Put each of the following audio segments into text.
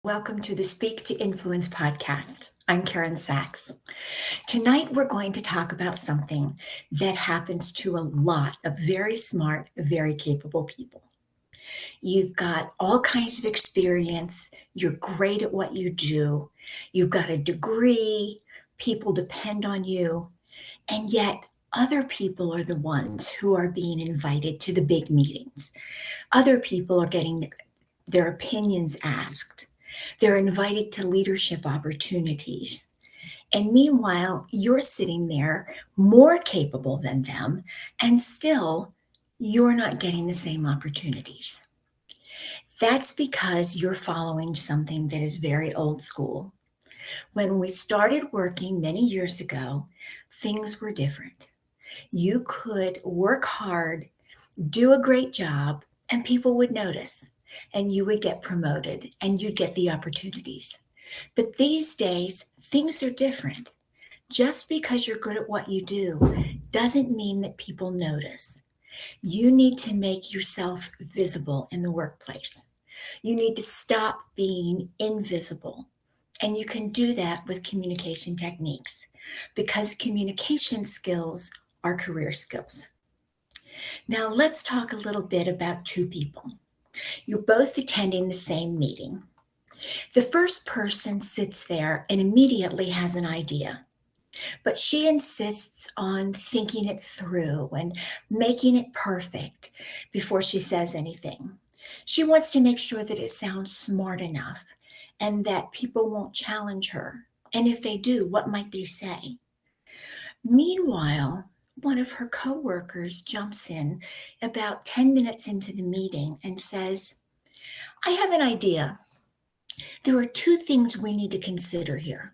Welcome to the Speak to Influence podcast. I'm Karen Sachs. Tonight, we're going to talk about something that happens to a lot of very smart, very capable people. You've got all kinds of experience, you're great at what you do, you've got a degree, people depend on you, and yet other people are the ones who are being invited to the big meetings. Other people are getting their opinions asked. They're invited to leadership opportunities. And meanwhile, you're sitting there more capable than them, and still you're not getting the same opportunities. That's because you're following something that is very old school. When we started working many years ago, things were different. You could work hard, do a great job, and people would notice, and you would get promoted and you'd get the opportunities. But these days, things are different. Just because you're good at what you do doesn't mean that people notice. You need to make yourself visible in the workplace. You need to stop being invisible. And you can do that with communication techniques because communication skills are career skills. Now, let's talk a little bit about two people. You're both attending the same meeting. The first person sits there and immediately has an idea, but she insists on thinking it through and making it perfect before she says anything. She wants to make sure that it sounds smart enough and that people won't challenge her. And if they do, what might they say? Meanwhile, one of her coworkers jumps in about 10 minutes into the meeting and says, I have an idea. There are two things we need to consider here.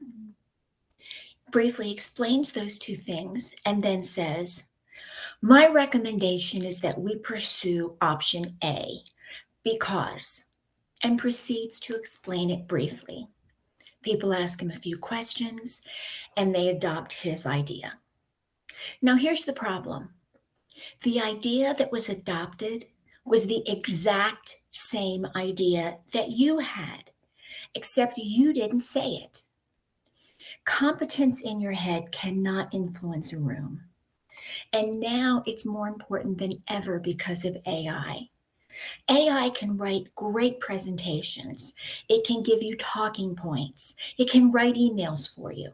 Briefly explains those two things and then says, my recommendation is that we pursue option A because, and proceeds to explain it briefly. People ask him a few questions and they adopt his idea. Now, here's the problem. The idea that was adopted was the exact same idea that you had, except you didn't say it. Competence in your head cannot influence a room. And now it's more important than ever because of AI. AI can write great presentations. It can give you talking points. It can write emails for you.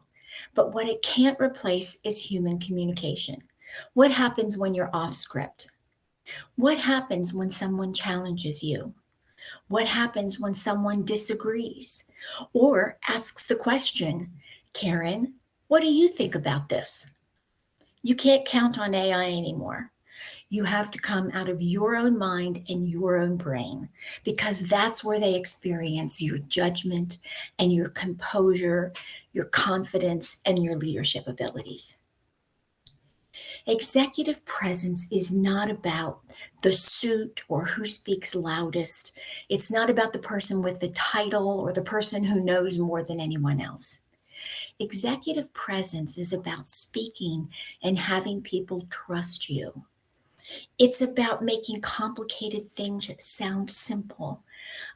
But what it can't replace is human communication. What happens when you're off script? What happens when someone challenges you? What happens when someone disagrees or asks the question, Karen, what do you think about this? You can't count on AI anymore. You have to come out of your own mind and your own brain because that's where they experience your judgment and your composure, your confidence, and your leadership abilities. Executive presence is not about the suit or who speaks loudest. It's not about the person with the title or the person who knows more than anyone else. Executive presence is about speaking and having people trust you. It's about making complicated things sound simple,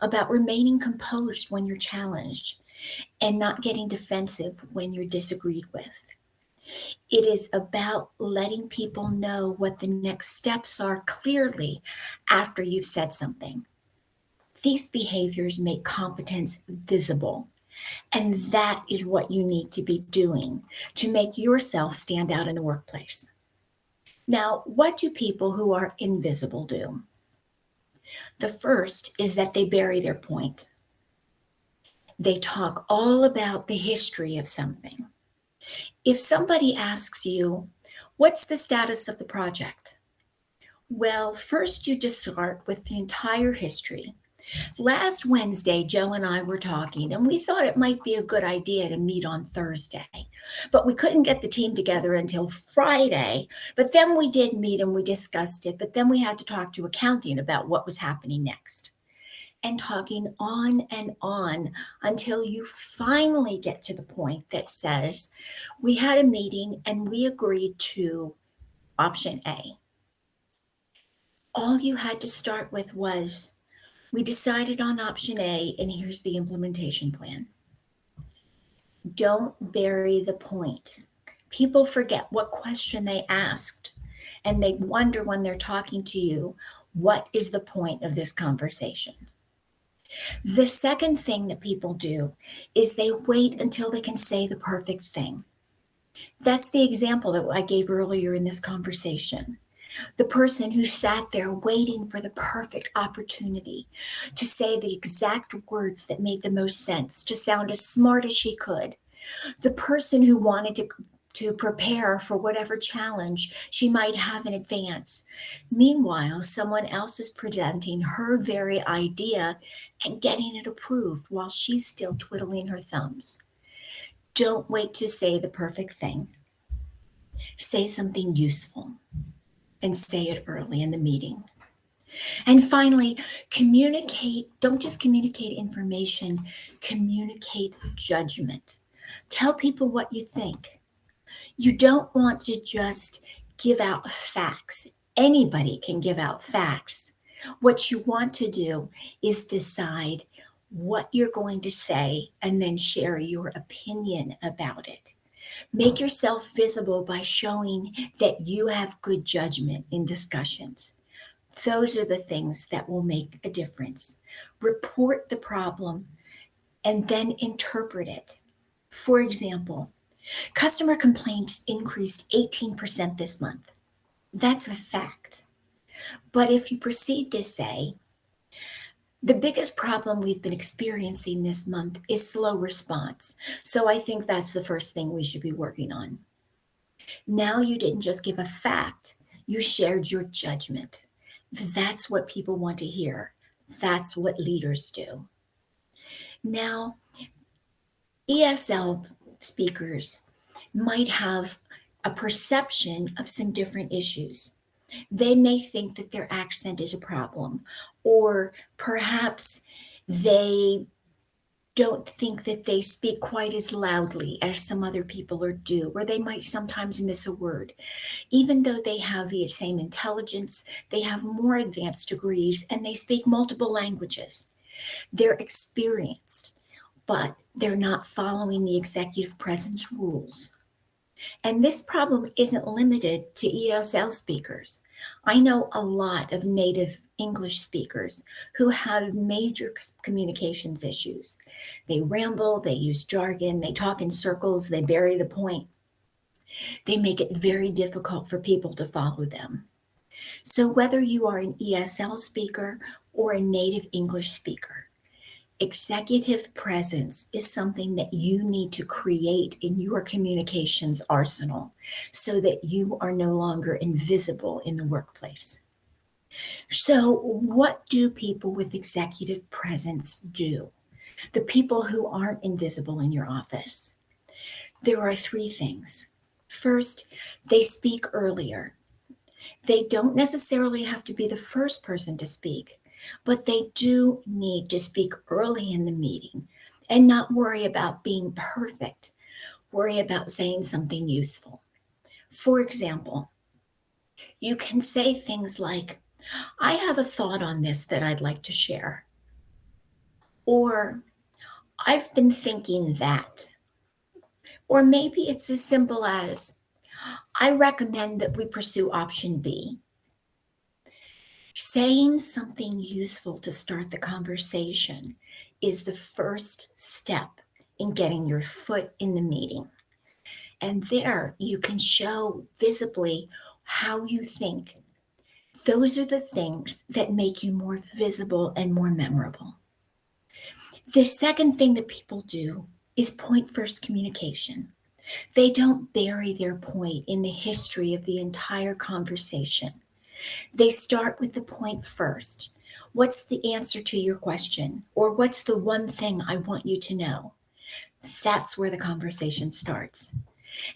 about remaining composed when you're challenged, and not getting defensive when you're disagreed with. It is about letting people know what the next steps are clearly after you've said something. These behaviors make competence visible, and that is what you need to be doing to make yourself stand out in the workplace. Now, what do people who are invisible do? The first is that they bury their point. They talk all about the history of something. If somebody asks you, what's the status of the project? Well, first you just start with the entire history. Last Wednesday, Joe and I were talking, and we thought it might be a good idea to meet on Thursday, but we couldn't get the team together until Friday. But then we did meet and we discussed it, but then we had to talk to accounting about what was happening next. And talking on and on until you finally get to the point that says, we had a meeting and we agreed to option A. All you had to start with was, We decided on option A, and here's the implementation plan. Don't bury the point. People forget what question they asked, and they wonder when they're talking to you, what is the point of this conversation? The second thing that people do is they wait until they can say the perfect thing. That's the example that I gave earlier in this conversation. The person who sat there waiting for the perfect opportunity to say the exact words that made the most sense, to sound as smart as she could. The person who wanted to prepare for whatever challenge she might have in advance. Meanwhile, someone else is presenting her very idea and getting it approved while she's still twiddling her thumbs. Don't wait to say the perfect thing. Say something useful and say it early in the meeting. And finally, communicate. Don't just communicate information, communicate judgment. Tell people what you think. You don't want to just give out facts. Anybody can give out facts. What you want to do is decide what you're going to say and then share your opinion about it. Make yourself visible by showing that you have good judgment in discussions. Those are the things that will make a difference. Report the problem and then interpret it. For example, customer complaints increased 18% this month. That's a fact. But if you proceed to say, the biggest problem we've been experiencing this month is slow response. So I think that's the first thing we should be working on. Now you didn't just give a fact, you shared your judgment. That's what people want to hear. That's what leaders do. Now, ESL speakers might have a perception of some different issues. They may think that their accent is a problem, or perhaps they don't think that they speak quite as loudly as some other people or do, or they might sometimes miss a word. Even though they have the same intelligence, they have more advanced degrees, and they speak multiple languages. They're experienced, but they're not following the executive presence rules. And this problem isn't limited to ESL speakers. I know a lot of native English speakers who have major communications issues. They ramble, they use jargon, they talk in circles, they bury the point. They make it very difficult for people to follow them. So whether you are an ESL speaker or a native English speaker, executive presence is something that you need to create in your communications arsenal so that you are no longer invisible in the workplace. So, what do people with executive presence do? The people who aren't invisible in your office. There are three things. First, they speak earlier. They don't necessarily have to be the first person to speak, but they do need to speak early in the meeting and not worry about being perfect. Worry about saying something useful. For example, you can say things like, I have a thought on this that I'd like to share. Or, I've been thinking that. Or maybe it's as simple as, I recommend that we pursue option B. Saying something useful to start the conversation is the first step in getting your foot in the meeting. And there you can show visibly how you think. Those are the things that make you more visible and more memorable. The second thing that people do is point first communication. They don't bury their point in the history of the entire conversation. They start with the point first. What's the answer to your question? Or what's the one thing I want you to know? That's where the conversation starts.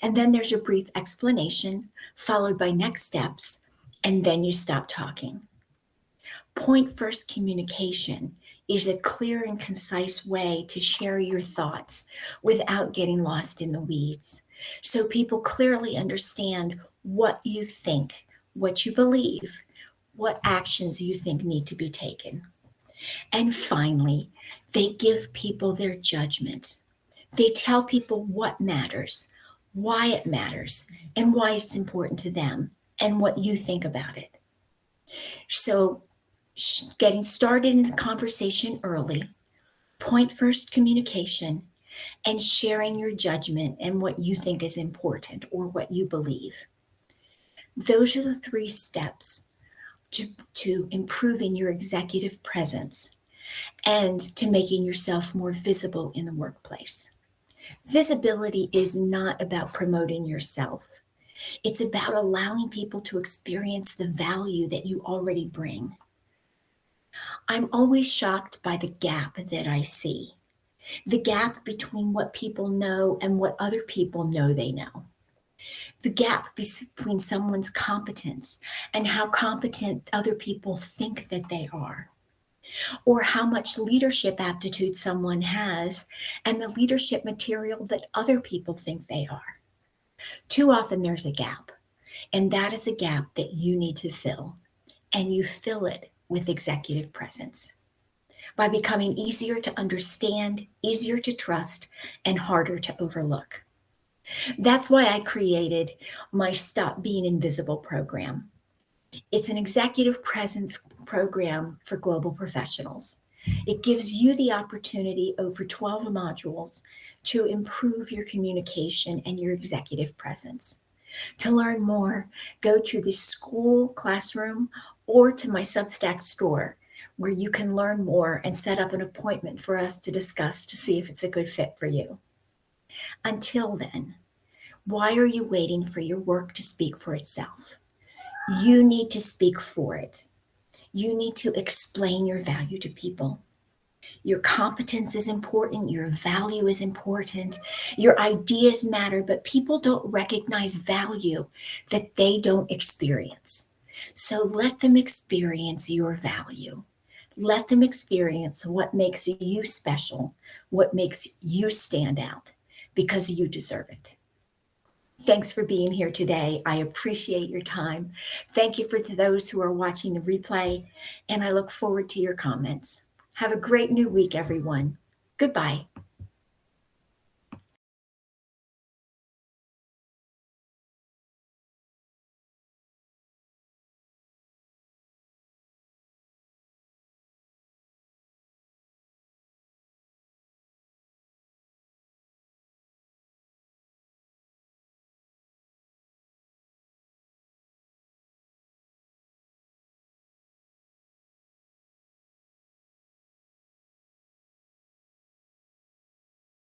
And then there's a brief explanation, followed by next steps, and then you stop talking. Point first communication is a clear and concise way to share your thoughts without getting lost in the weeds. So people clearly understand what you think, what you believe, what actions you think need to be taken. And finally, they give people their judgment. They tell people what matters, why it matters, and why it's important to them, and what you think about it. So, getting started in a conversation early, point first communication, and sharing your judgment and what you think is important or what you believe. Those are the three steps to improving your executive presence and to making yourself more visible in the workplace. Visibility is not about promoting yourself. It's about allowing people to experience the value that you already bring. I'm always shocked by the gap that I see, the gap between what people know and what other people know they know, the gap between someone's competence and how competent other people think that they are, or how much leadership aptitude someone has and the leadership material that other people think they are. Too often there's a gap, and that is a gap that you need to fill, and you fill it with executive presence by becoming easier to understand, easier to trust, and harder to overlook. That's why I created my Stop Being Invisible program. It's an executive presence program for global professionals. It gives you the opportunity over 12 modules to improve your communication and your executive presence. To learn more, go to the school classroom or to my Substack store, where you can learn more and set up an appointment for us to discuss to see if it's a good fit for you. Until then, why are you waiting for your work to speak for itself? You need to speak for it. You need to explain your value to people. Your competence is important. Your value is important. Your ideas matter, but people don't recognize value that they don't experience. So let them experience your value. Let them experience what makes you special, what makes you stand out, because you deserve it. Thanks for being here today. I appreciate your time. Thank you for those who are watching the replay, and I look forward to your comments. Have a great new week, everyone. Goodbye.